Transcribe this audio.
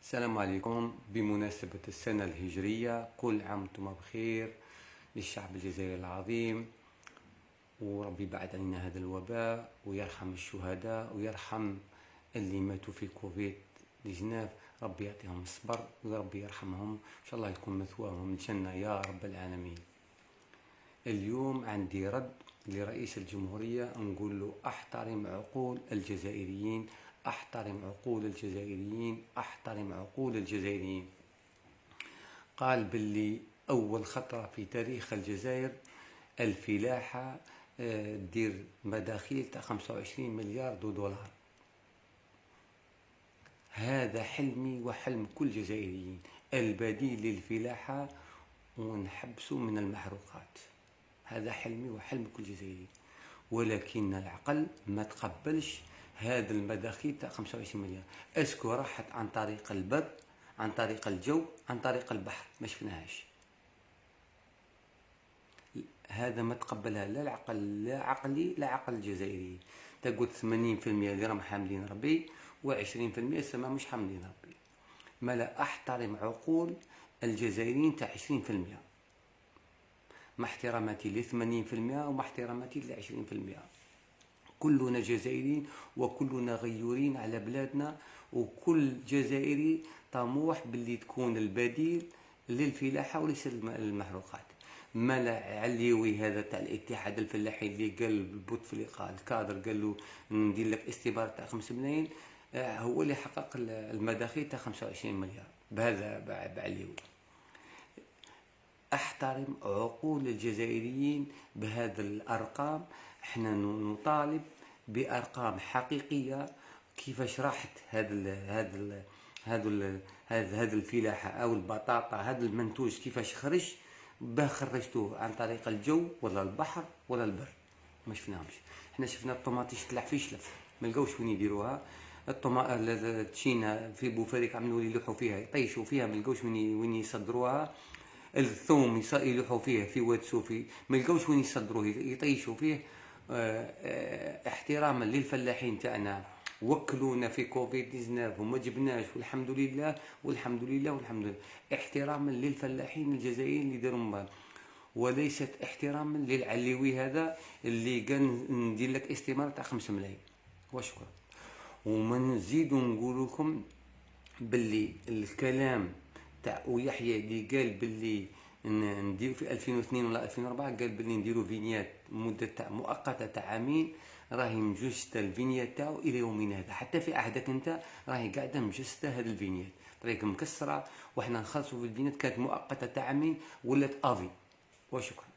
السلام عليكم. بمناسبة السنة الهجرية كل عام وانتم بخير للشعب الجزائري العظيم، وربي يبعد علينا هذا الوباء ويرحم الشهداء ويرحم اللي ماتوا في كوفيد لجناف. ربي يعطيهم الصبر وربي يرحمهم، ان شاء الله يكون مثواهم الجنة يا رب العالمين. اليوم عندي رد لرئيس الجمهورية، نقول له احترم عقول الجزائريين، احترم عقول الجزائريين، احترم عقول الجزائريين. قال باللي اول خطرة في تاريخ الجزائر الفلاحة دير مداخيل تاع 25 مليار دولار. هذا حلمي وحلم كل جزائريين، البديل للفلاحة ونحبسوا من المحروقات. هذا حلمي وحلم كل جزائري، ولكن العقل ما تقبلش هذا المداخيل تاع 25 مليار. اسكو راحت عن طريق البر، عن طريق الجو، عن طريق البحر؟ ما شفناهاش. هذا ما تقبلها لا العقل، لا عقلي لا عقل الجزائري. تقول 80% اللي راهم حاملين ربي و20% السما مش حاملين ربي. ما لا احترم عقول الجزائريين تاع 20%. مع احتراماتي ل 80% ومع احتراماتي ل 20%. كلنا جزائريين وكلنا غيورين على بلادنا، وكل جزائري طموح باللي تكون البديل للفلاحة وليس المحروقات. ملا عليوي هذا تاع الاتحاد الفلاحي اللي قال بوتفليقة الكادر قال له ندير لك استبار تاع 5 ملايين، هو اللي حقق المداخيل تاع 25 مليار بهذا بعليوي. احترم عقول الجزائريين بهذا الارقام. احنا نطالب بارقام حقيقيه. كيفاش راحت هذا الفلاحه او البطاطا، هذا المنتوج كيفاش خرج؟ خرجتوه عن طريق الجو ولا البحر ولا البر؟ ما شفناهمش. احنا شفنا الطوماطيش تلح في شلف، ما لقاوش وين يديروها. التشينا في بوفريك عملوا لي يلوحوا فيها يطيشوا فيها، ما لقاوش وين يصدروها. الثوم يلوحوا فيه في واد سوفي، ما لقاوش وين يصدروه يطيشوا فيه. احتراما للفلاحين تاعنا، وكلونا في كوفيد 19 وما جبناش، والحمد لله والحمد لله والحمد لله. احتراما للفلاحين الجزائريين اللي داروا، وليست احتراما للعليوي هذا اللي قال ندير لك استمارة تاع 5 ملايين. وشكرا. وما نزيدو نقول لكم باللي الكلام تاع يحيى اللي قال باللي نديرو في 2002 ولا 2004، قال باللي نديرو فينيات مده تاع مؤقته تاع عامين، راهي مجسته الفينيات تاعو الى يومنا هذا. حتى في عهدك انت راهي قاعده مجسته هذه الفينيات، طريق مكسره، وحنا نخلصوا في الفينيات كانت مؤقته تاع عامين ولات افي. وشكرا.